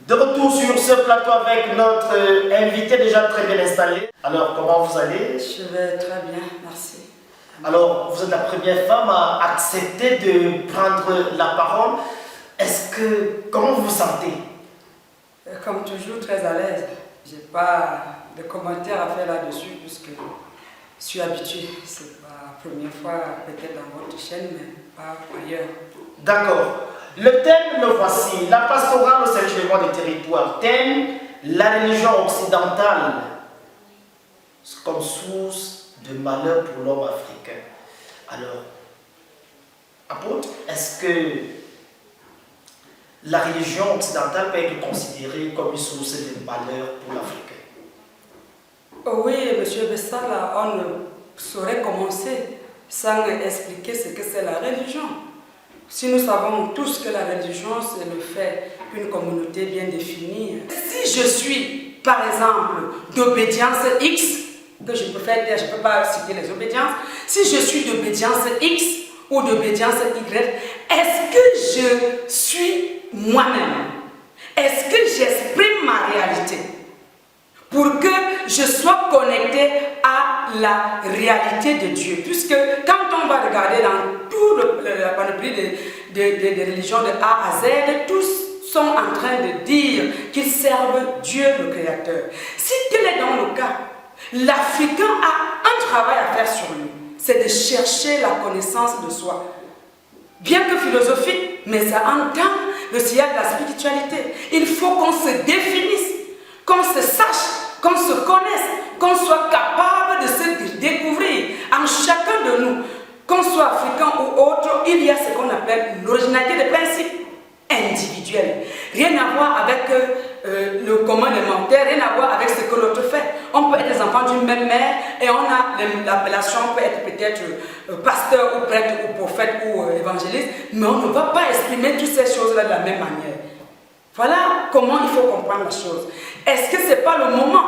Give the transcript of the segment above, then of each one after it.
De retour sur ce plateau avec notre invité déjà très bien installé. Alors, comment vous allez? Je vais très bien, merci. Alors, vous êtes la première femme à accepter de prendre la parole. Comment vous vous sentez? Comme toujours, très à l'aise. Je n'ai pas de commentaires à faire là-dessus puisque je suis habituée. Ce n'est pas la première fois, peut-être dans votre chaîne, mais pas ailleurs. D'accord. Le thème, le voici. La pastorale au sanctuaire des territoires. Thème, la religion occidentale comme source de malheur pour l'homme africain. Alors, apôtre, est-ce que la religion occidentale peut être considérée comme une source de malheur pour l'Africain? Oui, M. Bessala, on ne saurait commencer sans expliquer ce que c'est la religion. Si nous savons tous que la religion, c'est le fait qu'une communauté bien définie. Si je suis, par exemple, d'obédience X, que je peux faire, je ne peux pas citer les obédiences, si je suis d'obédience X ou d'obédience Y, est-ce que je suis moi-même? Est-ce que j'exprime ma réalité? Pour que je sois connecté à la réalité de Dieu. Puisque quand on va regarder dans tout la panoplie des religions de A à Z, tous sont en train de dire qu'ils servent Dieu le Créateur. Si tel est dans le cas, l'Africain a un travail à faire sur lui. C'est de chercher la connaissance de soi. Bien que philosophique, mais ça entend le sillage de la spiritualité. Il faut qu'on se définisse, qu'on se sache, qu'on se connaisse, qu'on soit capable de se découvrir en chacun de nous, qu'on soit africain ou autre. Il y a ce qu'on appelle l'originalité des principes individuels. Rien à voir avec le commun des mortels, rien à voir avec ce que l'autre fait. On peut être des enfants d'une même mère et on a l'appellation, on peut être peut-être pasteur ou prêtre ou prophète ou évangéliste, mais on ne va pas exprimer toutes ces choses-là de la même manière. Voilà comment il faut comprendre la chose. Est-ce que ce n'est pas le moment,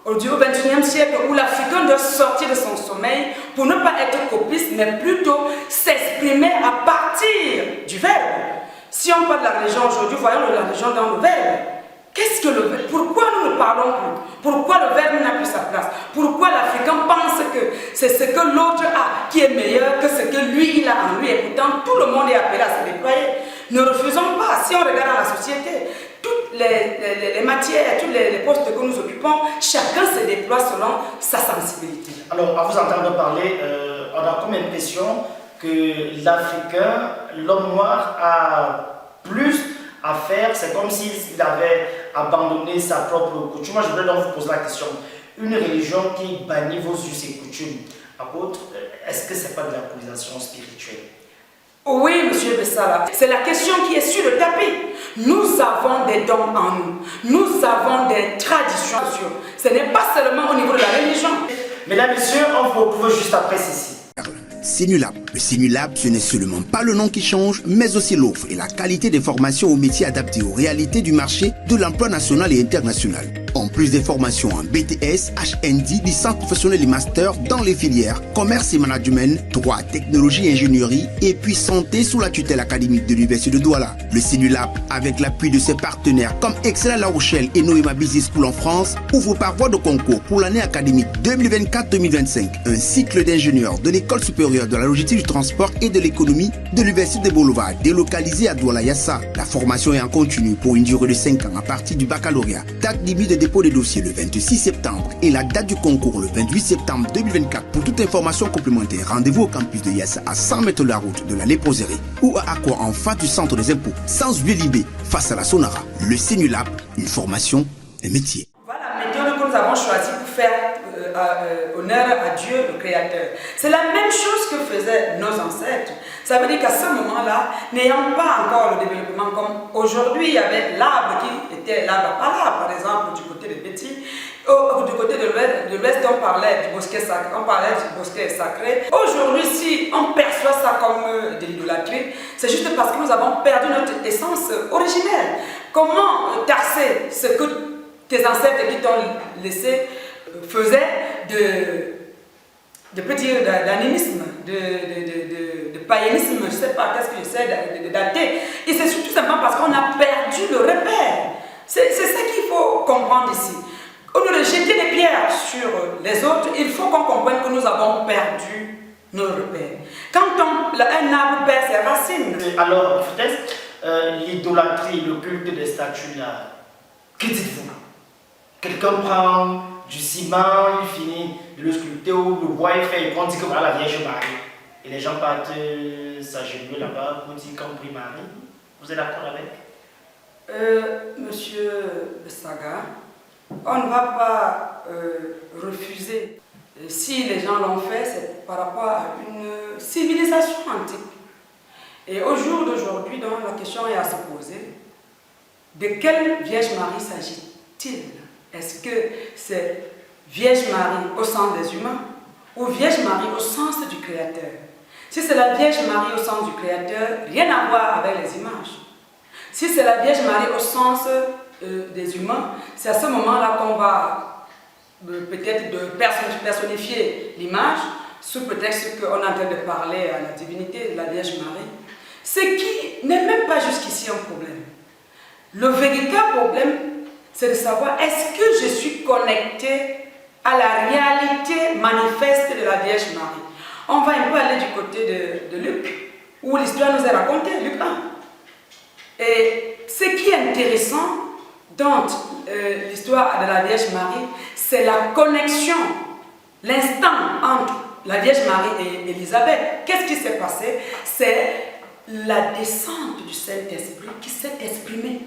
au XXIe siècle, où l'Africain doit sortir de son sommeil pour ne pas être copiste, mais plutôt s'exprimer à partir du verbe? Si on parle de la religion aujourd'hui, voyons la religion dans le verbe. Qu'est-ce que le verbe? Pourquoi nous ne parlons plus? Pourquoi le verbe n'a plus sa place? Pourquoi l'Africain pense que c'est ce que l'autre a qui est meilleur que ce que lui il a en lui? Et pourtant, tout le monde est appelé à se déployer. Ne refusons pas. Si on regarde dans la société, toutes les matières, tous les postes que nous occupons, chacun se déploie selon sa sensibilité. Alors, à vous entendre parler, on a comme impression que l'Africain, l'homme noir, a plus à faire. C'est comme s'il avait abandonné sa propre coutume. Moi, je voudrais donc vous poser la question. Une religion qui bannit vos us et coutumes, apôtre, est-ce que ce n'est pas de la colonisation spirituelle? Oui, monsieur Bessala, c'est la question qui est sur le tapis. Nous avons des dons en nous. Nous avons des traditions. Ce n'est pas seulement au niveau de la religion. Mesdames, messieurs, on vous retrouve juste après ceci. Sinulab. Le Sinulab, ce n'est seulement pas le nom qui change, mais aussi l'offre et la qualité des formations aux métiers adaptés aux réalités du marché de l'emploi national et international. En plus des formations en BTS, HND, licence professionnelle et master dans les filières commerce et management, droit, technologie et ingénierie, et puis santé sous la tutelle académique de l'Université de Douala. Le Sinulab, avec l'appui de ses partenaires comme Excella La Rochelle et Noema Business School en France, ouvre par voie de concours pour l'année académique 2024-2025 un cycle d'ingénieurs de l'École supérieure de la logistique du transport et de l'économie de l'Université de Boulogne, délocalisée à Douala-Yassa. La formation est en continu pour une durée de 5 ans à partir du baccalauréat. Date limite de dépôt des dossiers le 26 septembre et la date du concours le 28 septembre 2024. Pour toute information complémentaire, rendez-vous au campus de Yassa à 100 mètres de la route de la Léproserie ou à Aqua en face du centre des impôts, sans oublier Libé, face à la Sonara. Le Sinulab, une formation, un métier. Voilà la méthode que nous avons choisie pour faire honneur à Dieu le Créateur. C'est la même chose que faisaient nos ancêtres. Ça veut dire qu'à ce moment-là, n'ayant pas encore le développement comme aujourd'hui, il y avait l'arbre qui était l'arbre à pala, par exemple, du côté de Petit. Du côté de l'Ouest, on parlait du bosquet sacré. Aujourd'hui, si on perçoit ça comme de l'idolâtrie, c'est juste parce que nous avons perdu notre essence originelle. Comment taxer ce que tes ancêtres qui t'ont laissé faisaient de d'animisme, de païanisme, je ne sais pas qu'est-ce que j'essaie d'athée. Et c'est tout simplement parce qu'on a perdu le repère. Ce comprendre ici. Au lieu de jeter des pierres sur les autres, il faut qu'on comprenne que nous avons perdu nos repères. Quand un arbre perd ses racines. Alors, l'idolâtrie, le culte des statues, là, que dites-vous? Quelqu'un prend du ciment, il finit de le sculpter ou le bois est fait, et on dit que voilà la Vierge Marie. Et les gens partent s'agenouiller là-bas pour dire qu'on prie Marie. Vous êtes d'accord avec? Monsieur Saga, on ne va pas refuser. Si les gens l'ont fait, c'est par rapport à une civilisation antique. Et au jour d'aujourd'hui, donc, la question est à se poser. De quelle Vierge Marie s'agit-il? Est-ce que c'est Vierge Marie au sens des humains ou Vierge Marie au sens du Créateur? Si c'est la Vierge Marie au sens du Créateur, rien à voir avec les images. Si c'est la Vierge Marie au sens des humains, c'est à ce moment-là qu'on va peut-être personnifier l'image sous prétexte qu'on est en train de parler à la divinité de la Vierge Marie. Ce qui n'est même pas jusqu'ici un problème. Le véritable problème, c'est de savoir est-ce que je suis connecté à la réalité manifeste de la Vierge Marie. On va un peu aller du côté de Luc, où l'histoire nous est racontée, Luc 1. Et ce qui est intéressant dans l'histoire de la Vierge Marie, c'est la connexion, l'instant entre la Vierge Marie et Élisabeth. Qu'est-ce qui s'est passé? C'est la descente du Saint-Esprit qui s'est exprimée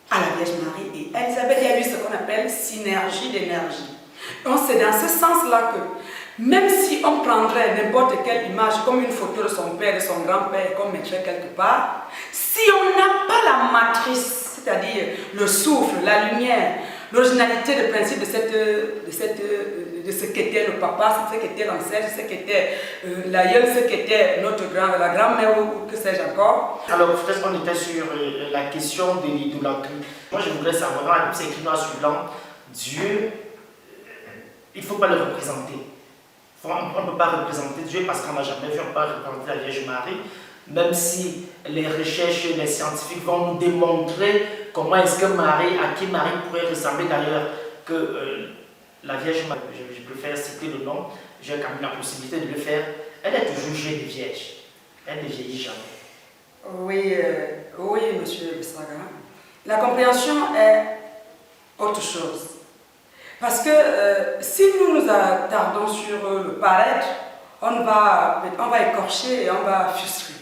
à la Vierge Marie et Élisabeth. Il y a eu ce qu'on appelle synergie d'énergie. Donc c'est dans ce sens-là que même si on prendrait n'importe quelle image comme une photo de son père, de son grand-père, qu'on mettrait quelque part, si on n'a pas la matrice, c'est-à-dire le souffle, la lumière, l'originalité de principe de ce qu'était le papa, ce qu'était l'ancêtre, ce qu'était l'aïeul, ce qu'était la grand-mère ou que sais-je encore. Alors, peut-être qu'on était sur la question de l'idolâtrie. Moi, je voudrais savoir, dans la Bible, c'est écrit noir sur blanc, Dieu, il ne faut pas le représenter. On ne peut pas représenter Dieu parce qu'on n'a jamais vu, on ne peut pas représenter la Vierge Marie, même si les recherches, les scientifiques vont nous démontrer comment est-ce que Marie, à qui Marie pourrait ressembler d'ailleurs, que la Vierge Marie, je préfère citer le nom, j'ai quand même la possibilité de le faire, elle est toujours jeune vierge, elle ne vieillit jamais. Oui, monsieur Saga. La compréhension est autre chose. Parce que si nous nous attardons sur le paraître, on va écorcher et on va frustrer.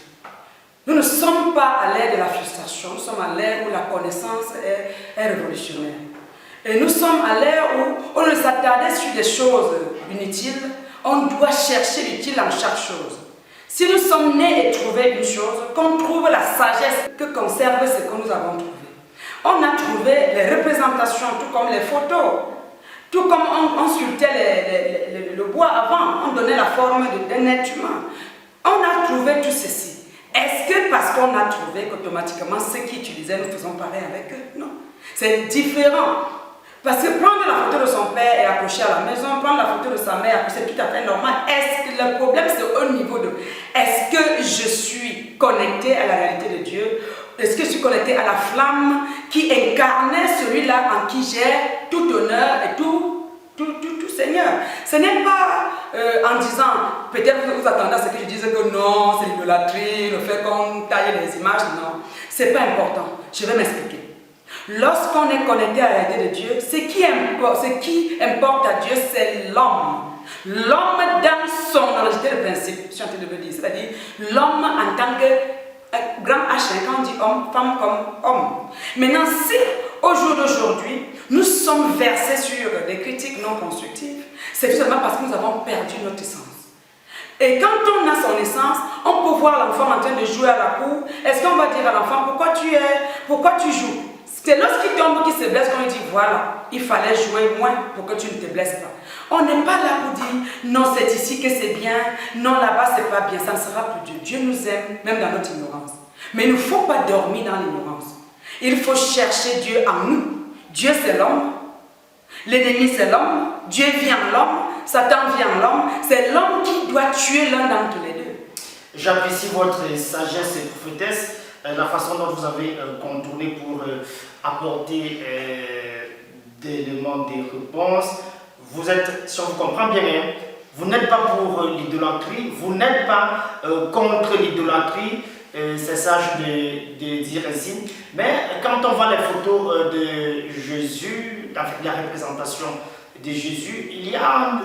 Nous ne sommes pas à l'ère de la frustration, nous sommes à l'ère où la connaissance est révolutionnaire. Et nous sommes à l'ère où on ne s'attardait sur des choses inutiles, on doit chercher l'utile en chaque chose. Si nous sommes nés et trouvé une chose, qu'on trouve la sagesse que conserve ce que nous avons trouvé. On a trouvé les représentations, tout comme les photos. Tout comme on sculptait le bois avant, on donnait la forme d'un être humain. On a trouvé tout ceci. Est-ce que parce qu'on a trouvé qu'automatiquement ceux qui utilisaient, nous faisons pareil avec eux? Non. C'est différent. Parce que prendre la photo de son père et accrocher à la maison, prendre la photo de sa mère, c'est tout à fait normal. Est-ce que le problème c'est au niveau de est-ce que je suis connecté à la réalité de Dieu? Est-ce que je suis connecté à la flamme qui incarnait celui-là en qui j'ai tout honneur et tout Seigneur? Ce n'est pas en disant, peut-être que vous attendez à ce que je dise que non, c'est l'idolâtrie, le fait qu'on taille les images, non. C'est pas important. Je vais m'expliquer. Lorsqu'on est connecté à la réalité de Dieu, ce qui importe à Dieu, c'est l'homme. L'homme dans son originalité de principe, je suis en train de le dire, c'est-à-dire l'homme en tant que grand H, quand on dit homme, femme comme homme. Maintenant, si au jour d'aujourd'hui, nous sommes versés sur des critiques non constructives, c'est tout simplement parce que nous avons perdu notre essence. Et quand on a son essence, on peut voir l'enfant en train de jouer à la cour. Est-ce qu'on va dire à l'enfant, pourquoi tu joues? C'est lorsqu'il tombe, qu'il se blesse, qu'on lui dit, voilà, il fallait jouer moins pour que tu ne te blesses pas. On n'est pas là pour dire, non, c'est ici que c'est bien, non, là-bas, c'est pas bien, ça ne sera plus Dieu. Dieu nous aime, même dans notre ignorance. Mais il ne faut pas dormir dans l'ignorance. Il faut chercher Dieu en nous. Dieu, c'est l'homme. L'ennemi, c'est l'homme. Dieu vient en l'homme. Satan vient en l'homme. C'est l'homme qui doit tuer l'un d'entre les deux. J'apprécie votre sagesse et prophétesse, la façon dont vous avez contourné pour apporter d'éléments de réponse. Vous êtes, si on vous comprend bien, vous n'êtes pas pour l'idolâtrie, vous n'êtes pas contre l'idolâtrie, c'est sage de dire ainsi. Mais quand on voit les photos de Jésus, avec la représentation de Jésus, il y a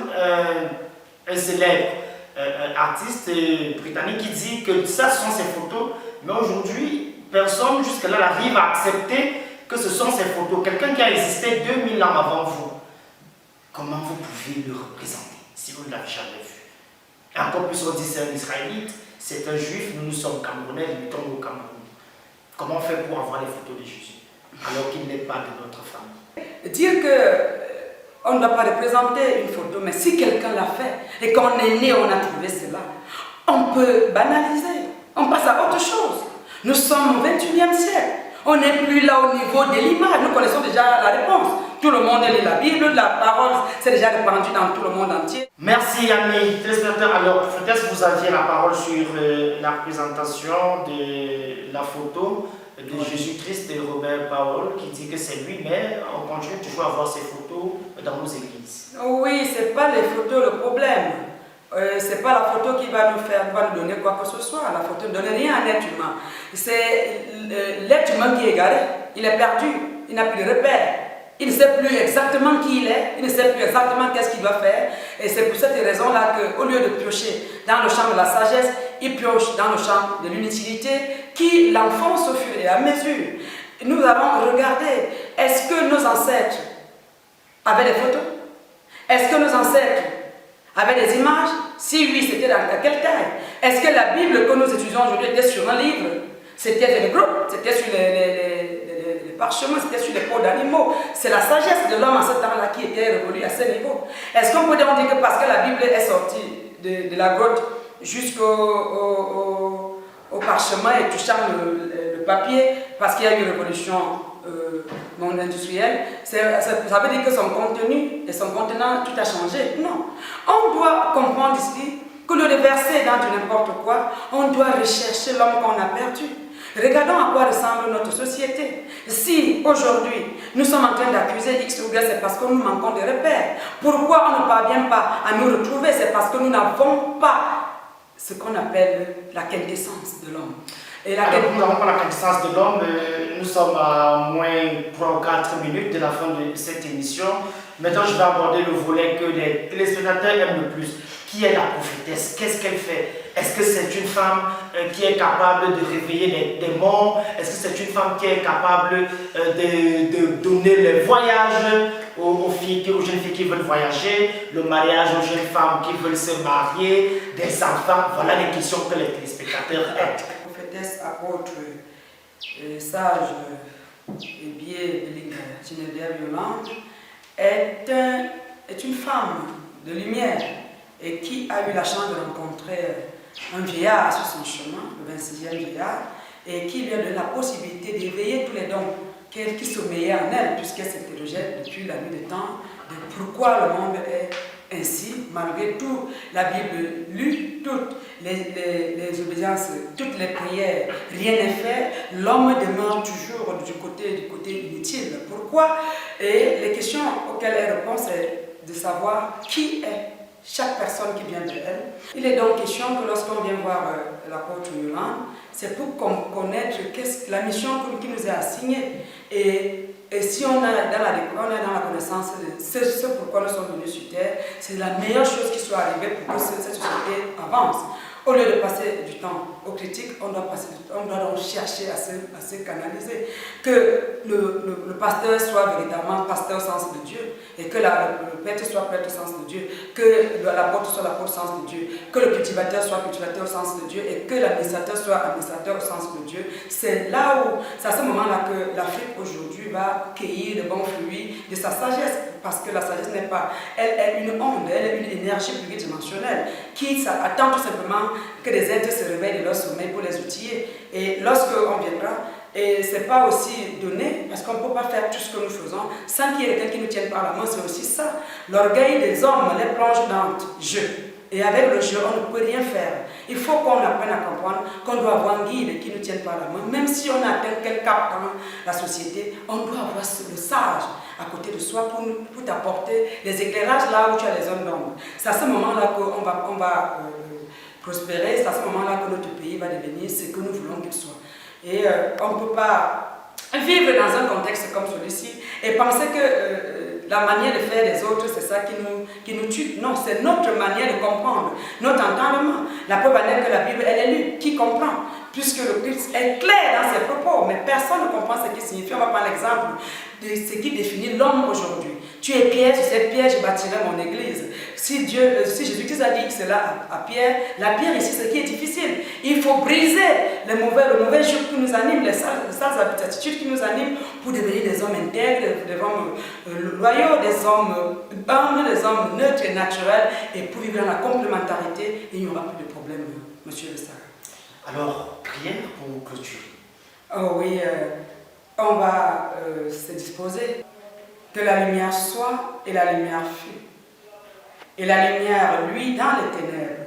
un célèbre artiste britannique qui dit que ça ce sont ses photos, mais aujourd'hui, personne jusque-là n'arrive à accepter que ce sont ses photos. Quelqu'un qui a existé 2000 ans avant vous, comment vous pouvez le représenter si vous ne l'avez jamais vu? Et encore plus, on dit c'est un Israélite, c'est un Juif, nous sommes Camerounais, nous sommes au Cameroun. Comment on fait pour avoir les photos de Jésus alors qu'il n'est pas de notre famille? Dire que on ne doit pas représenter une photo, mais si quelqu'un l'a fait et qu'on est né, on a trouvé cela, on peut banaliser, on passe à autre chose. Nous sommes au 21e siècle, on n'est plus là au niveau de l'image, nous connaissons déjà la réponse. Tout le monde lit la Bible, la parole, c'est déjà répandu dans tout le monde entier. Merci, amis téléspectateurs. Alors, peut-être vous aviez la parole sur la présentation de la photo de Jésus-Christ de Robert Powell qui dit que c'est lui, mais on continue toujours à voir ces photos dans nos églises. Oui, ce n'est pas les photos le problème. Ce n'est pas la photo qui va nous donner quoi que ce soit. La photo ne donne rien à l'être humain. C'est l'être humain qui est égaré. Il est perdu. Il n'a plus de repère. Il ne sait plus exactement qui il est. Il ne sait plus exactement qu'est-ce qu'il doit faire. Et c'est pour cette raison-là qu'au lieu de piocher dans le champ de la sagesse, il pioche dans le champ de l'inutilité qui l'enfonce au fur et à mesure. Nous allons regarder, est-ce que nos ancêtres avaient des photos? Est-ce que nos ancêtres avaient des images? Si oui, c'était dans quelle taille? Est-ce que la Bible que nous étudions aujourd'hui était sur un livre? C'était des groupes, c'était sur les parchemins, c'était sur les peaux d'animaux. C'est la sagesse de l'homme en ce temps-là qui était révolue à ce niveau. Est-ce qu'on peut dire que parce que la Bible est sortie de la grotte jusqu'au parchemin et touchant le papier, parce qu'il y a eu une révolution monde industrielle, ça veut dire que son contenu et son contenant, tout a changé? Non. On doit comprendre ici que le verser dans du n'importe quoi, on doit rechercher l'homme qu'on a perdu. Regardons à quoi ressemble notre société. Si aujourd'hui nous sommes en train d'accuser X ou Y, c'est parce que nous manquons de repères. Pourquoi on ne parvient pas à nous retrouver? C'est parce que nous n'avons pas ce qu'on appelle la quintessence de l'homme. Et nous n'avons pas la quintessence de l'homme. Nous sommes à moins 3 ou 4 minutes de la fin de cette émission. Maintenant, je vais aborder le volet que les téléspectateurs aiment le plus. Qui est la prophétesse? Qu'est-ce qu'elle fait? Est-ce que c'est une femme qui est capable de réveiller les morts? Est-ce que c'est une femme qui est capable de donner les voyages aux jeunes filles qui veulent voyager, le mariage aux jeunes femmes qui veulent se marier, des enfants? Voilà les questions que les téléspectateurs aiment. Prophétesse, apôtre, sage et biais de Geneviève Yolande est une femme de lumière et qui a eu la chance de rencontrer un vieillard sur son chemin, le 26e vieillard, et qui lui a donné la possibilité d'éveiller tous les dons qui sommeillaient en elle, puisqu'elle s'interrogeait depuis la nuit des temps de pourquoi le monde est ainsi, malgré tout, la Bible lue, toutes les obédiences, toutes les prières, rien n'est fait, l'homme demeure toujours du côté inutile. Pourquoi? Et les questions auxquelles elle répond, c'est de savoir qui est chaque personne qui vient de elle. Il est donc question que lorsqu'on vient voir l'apôtre Yolande, c'est pour connaître la mission qui nous est assignée. Et si on est dans la connaissance de ce pourquoi nous sommes venus sur Terre, c'est la meilleure chose qui soit arrivée pour que cette société avance. Au lieu de passer du temps aux critiques, on doit donc chercher à se canaliser. Que le pasteur soit véritablement pasteur au sens de Dieu, et que le prêtre soit prêtre au sens de Dieu, que l'apôtre soit l'apôtre au sens de Dieu, que le cultivateur soit cultivateur au sens de Dieu, et que l'administrateur soit administrateur au sens de Dieu. C'est à ce moment-là que l'Afrique aujourd'hui va cueillir de bons fruits de sa sagesse, parce que la sagesse n'est pas, elle est une onde, elle est une énergie pluridimensionnelle qui attend tout simplement que les êtres se réveillent de leur sommeil pour les outiller. Et lorsqu'on viendra, et ce n'est pas aussi donné, parce qu'on ne peut pas faire tout ce que nous faisons sans qu'il y ait quelqu'un qui nous tienne par la main, c'est aussi ça. L'orgueil des hommes les plonge dans le jeu. Et avec le jeu, on ne peut rien faire. Il faut qu'on apprenne à comprendre qu'on doit avoir un guide qui nous tienne par la main. Même si on atteint quel cap dans la société, on doit avoir le sage à côté de soi pour t'apporter les éclairages là où tu as les zones d'ombre. C'est à ce moment-là qu'on va prospérer, c'est à ce moment-là que notre pays va devenir ce que nous voulons qu'il soit. Et on ne peut pas vivre dans un contexte comme celui-ci et penser que la manière de faire des autres, c'est ça qui nous tue. Non, c'est notre manière de comprendre, notre entendement. La preuve en est que la Bible, elle est lue. Qui comprend? Puisque le Christ est clair dans ses propos, mais personne ne comprend ce qui signifie. On va prendre l'exemple de ce qui définit l'homme aujourd'hui. Tu es pierre, sur cette pierre, je bâtirai mon église. Si Jésus-Christ a dit cela à Pierre, la pierre ici, ce qui est difficile. Il faut briser le mauvais joug qui nous anime, les sales attitudes qui nous animent pour devenir des hommes intègres, des hommes loyaux, des hommes humbles, des hommes neutres et naturels. Et pour vivre dans la complémentarité, il n'y aura plus de problème, monsieur le Sarah. Alors, prière pour clôturer. Oh oui, on va se disposer. Que la lumière soit et la lumière fut. Et la lumière, lui, dans les ténèbres.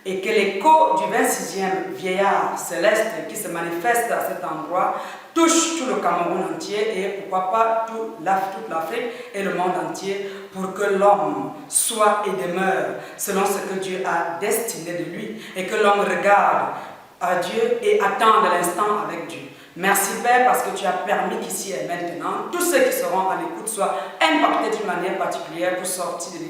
Et que l'écho du 26e vieillard céleste qui se manifeste à cet endroit touche tout le Cameroun entier et pourquoi pas toute l'Afrique et le monde entier pour que l'homme soit et demeure selon ce que Dieu a destiné de lui et que l'homme regarde à Dieu et attende l'instant avec Dieu. Merci Père parce que tu as permis qu'ici et maintenant, tous ceux qui seront à l'écoute soient impactés d'une manière particulière pour sortir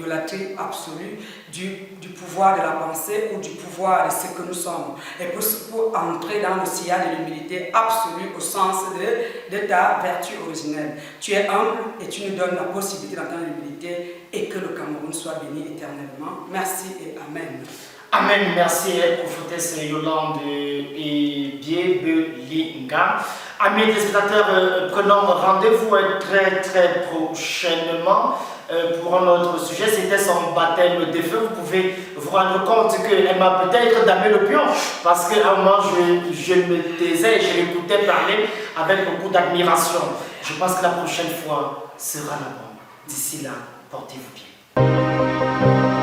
de la tri absolue, du pouvoir de la pensée ou du pouvoir de ce que nous sommes. Et pour entrer dans le sillage de l'humilité absolue au sens de ta vertu originelle. Tu es humble et tu nous donnes la possibilité d'entendre l'humilité et que le Cameroun soit béni éternellement. Merci et Amen. Amen, merci prophétesse Yolande et Biebelinga. Amis téléspectateurs, prenons rendez-vous très prochainement pour un autre sujet. C'était son baptême de feu. Vous pouvez vous rendre compte qu'elle m'a peut-être damé le pion parce qu'à un moment je me taisais et je l'écoutais parler avec beaucoup d'admiration. Je pense que la prochaine fois sera la bonne. D'ici là, portez-vous bien.